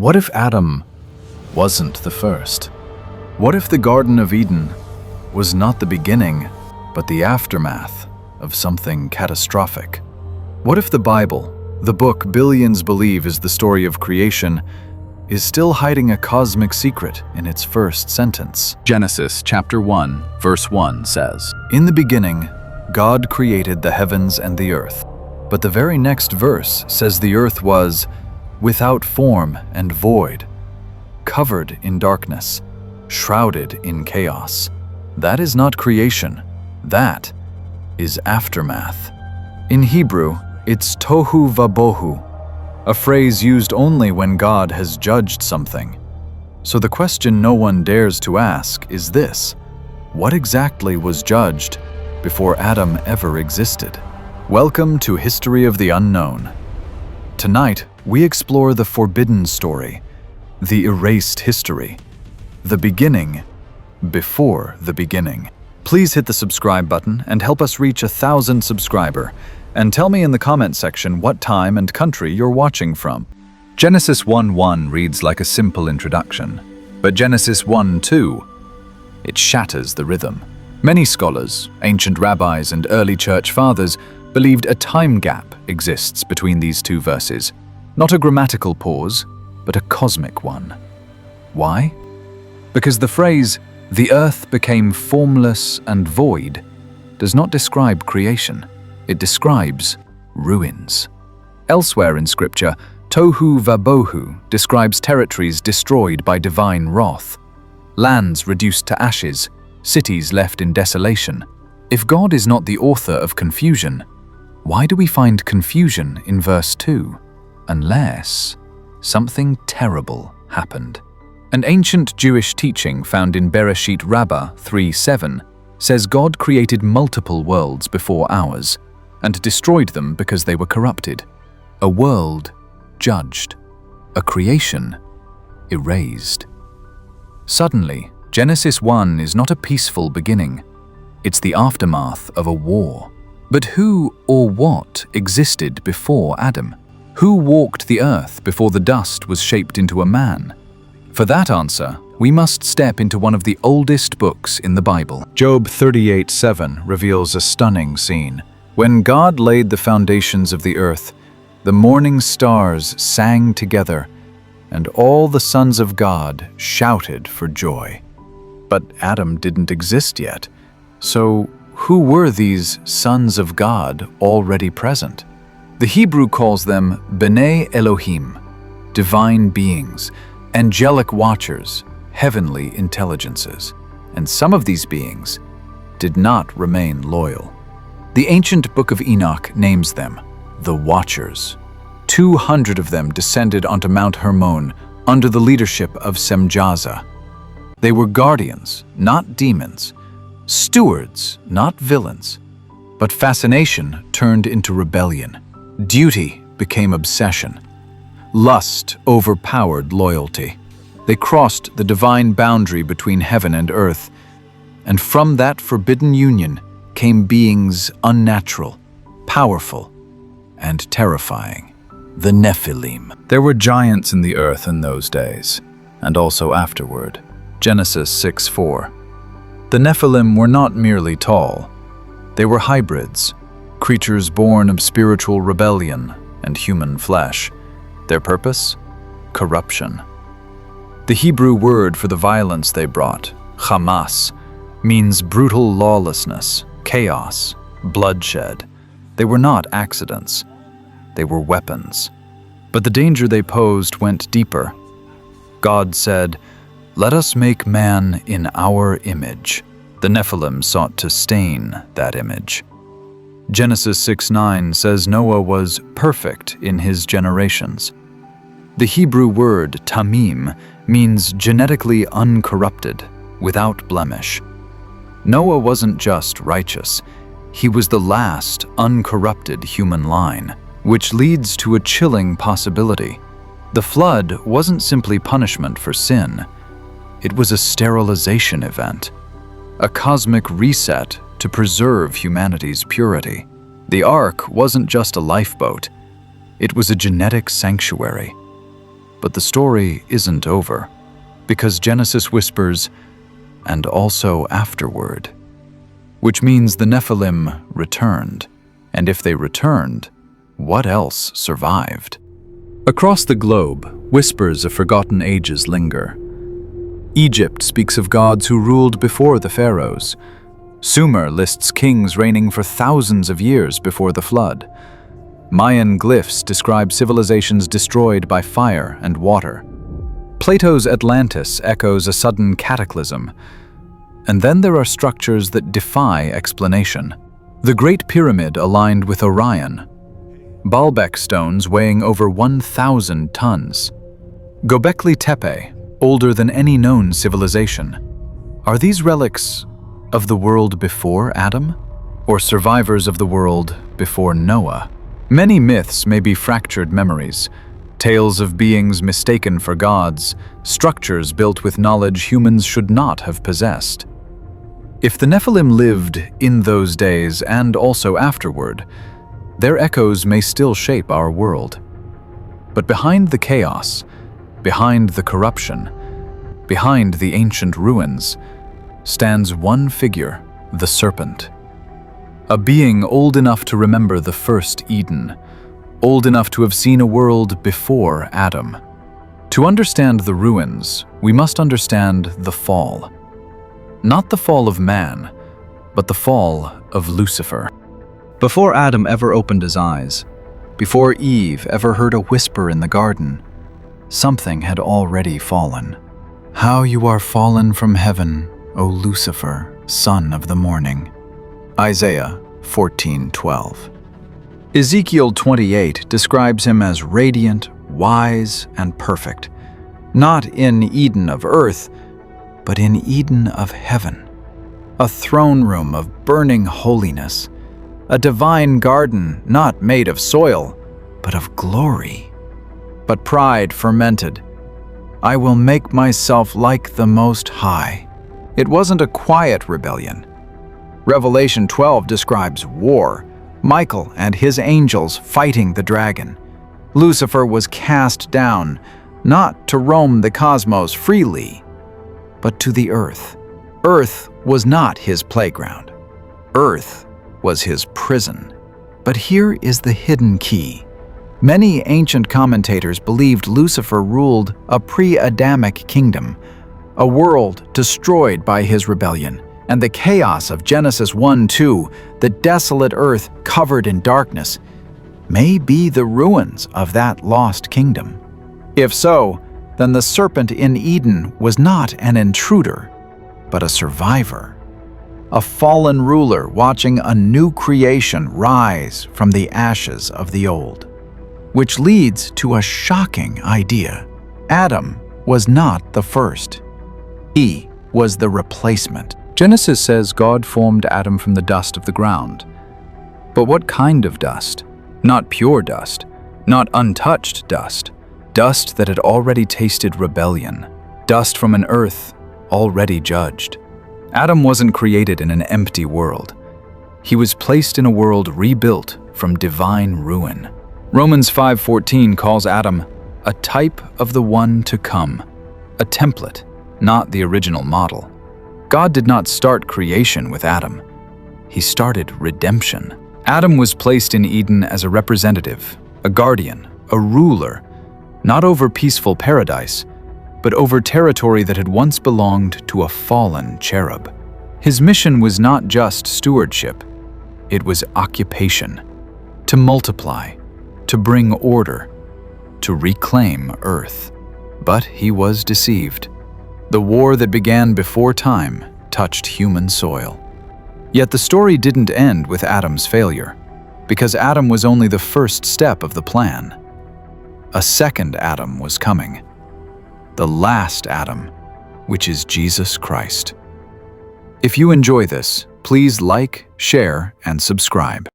What if Adam wasn't the first? What if the Garden of Eden was not the beginning, but the aftermath of something catastrophic? What if the Bible, the book billions believe is the story of creation, is still hiding a cosmic secret in its first sentence? Genesis chapter 1, verse 1 says, "In the beginning, God created the heavens and the earth." But the very next verse says the earth was without form and void, covered in darkness, shrouded in chaos. That is not creation. That is aftermath. In Hebrew, it's tohu vabohu, a phrase used only when God has judged something. So the question no one dares to ask is this: what exactly was judged before Adam ever existed? Welcome to History of the Unknown. Tonight, we explore the forbidden story, the erased history, the beginning before the beginning. Please hit the subscribe button and help us reach 1,000 subscribers. And tell me in the comment section what time and country you're watching from. Genesis 1:1 reads like a simple introduction, but Genesis 1:2, it shatters the rhythm. Many scholars, ancient rabbis and early church fathers believed a time gap exists between these two verses, not a grammatical pause, but a cosmic one. Why? Because the phrase, "the earth became formless and void," does not describe creation. It describes ruins. Elsewhere in Scripture, tohu vabohu describes territories destroyed by divine wrath, lands reduced to ashes, cities left in desolation. If God is not the author of confusion, why do we find confusion in verse 2? Unless something terrible happened. An ancient Jewish teaching found in Bereshit Rabbah 3:7 says God created multiple worlds before ours and destroyed them because they were corrupted. A world judged, a creation erased. Suddenly, Genesis 1 is not a peaceful beginning. It's the aftermath of a war. But who or what existed before Adam? Who walked the earth before the dust was shaped into a man? For that answer, we must step into one of the oldest books in the Bible. Job 38:7 reveals a stunning scene. When God laid the foundations of the earth, the morning stars sang together, and all the sons of God shouted for joy. But Adam didn't exist yet. So who were these sons of God already present? The Hebrew calls them B'nai Elohim, divine beings, angelic watchers, heavenly intelligences. And some of these beings did not remain loyal. The ancient Book of Enoch names them the Watchers. 200 of them descended onto Mount Hermon under the leadership of Semjaza. They were guardians, not demons, stewards, not villains. But fascination turned into rebellion. Duty became obsession. Lust overpowered loyalty. They crossed the divine boundary between heaven and earth, and from that forbidden union came beings unnatural, powerful, and terrifying. The Nephilim. There were giants in the earth in those days, and also afterward. Genesis 6:4. The Nephilim were not merely tall. They were hybrids, creatures born of spiritual rebellion and human flesh. Their purpose? Corruption. The Hebrew word for the violence they brought, Hamas, means brutal lawlessness, chaos, bloodshed. They were not accidents. They were weapons. But the danger they posed went deeper. God said, "Let us make man in our image." The Nephilim sought to stain that image. Genesis 6:9 says Noah was perfect in his generations. The Hebrew word tamim means genetically uncorrupted, without blemish. Noah wasn't just righteous. He was the last uncorrupted human line, which leads to a chilling possibility. The flood wasn't simply punishment for sin. It was a sterilization event, a cosmic reset to preserve humanity's purity. The ark wasn't just a lifeboat. It was a genetic sanctuary. But the story isn't over, because Genesis whispers, "and also afterward," which means the Nephilim returned. And if they returned, what else survived? Across the globe, whispers of forgotten ages linger. Egypt speaks of gods who ruled before the pharaohs. Sumer lists kings reigning for thousands of years before the flood. Mayan glyphs describe civilizations destroyed by fire and water. Plato's Atlantis echoes a sudden cataclysm. And then there are structures that defy explanation. The Great Pyramid aligned with Orion. Baalbek stones weighing over 1,000 tons. Göbekli Tepe, older than any known civilization. Are these relics of the world before Adam, or survivors of the world before Noah? Many myths may be fractured memories, tales of beings mistaken for gods, structures built with knowledge humans should not have possessed. If the Nephilim lived in those days and also afterward, their echoes may still shape our world. But behind the chaos, behind the corruption, behind the ancient ruins, stands one figure, the serpent. A being old enough to remember the first Eden, old enough to have seen a world before Adam. To understand the ruins, we must understand the fall. Not the fall of man, but the fall of Lucifer. Before Adam ever opened his eyes, before Eve ever heard a whisper in the garden, something had already fallen. How you are fallen from heaven, O Lucifer, son of the morning. Isaiah 14:12. Ezekiel 28 describes him as radiant, wise, and perfect, not in Eden of earth, but in Eden of heaven, a throne room of burning holiness, a divine garden not made of soil, but of glory. But pride fermented. I will make myself like the Most High. It wasn't a quiet rebellion. Revelation 12 describes war, Michael and his angels fighting the dragon. Lucifer was cast down, not to roam the cosmos freely, but to the earth. Earth was not his playground. Earth was his prison. But here is the hidden key. Many ancient commentators believed Lucifer ruled a pre-Adamic kingdom, a world destroyed by his rebellion, and the chaos of Genesis 1:2, the desolate earth covered in darkness, may be the ruins of that lost kingdom. If so, then the serpent in Eden was not an intruder, but a survivor, a fallen ruler watching a new creation rise from the ashes of the old. Which leads to a shocking idea. Adam was not the first. He was the replacement. Genesis says God formed Adam from the dust of the ground. But what kind of dust? Not pure dust, not untouched dust. Dust that had already tasted rebellion. Dust from an earth already judged. Adam wasn't created in an empty world. He was placed in a world rebuilt from divine ruin. Romans 5:14 calls Adam a type of the one to come, a template, not the original model. God did not start creation with Adam. He started redemption. Adam was placed in Eden as a representative, a guardian, a ruler, not over peaceful paradise, but over territory that had once belonged to a fallen cherub. His mission was not just stewardship, it was occupation, to multiply, to bring order, to reclaim earth. But he was deceived. The war that began before time touched human soil. Yet the story didn't end with Adam's failure, because Adam was only the first step of the plan. A second Adam was coming, the last Adam, which is Jesus Christ. If you enjoy this, please like, share, and subscribe.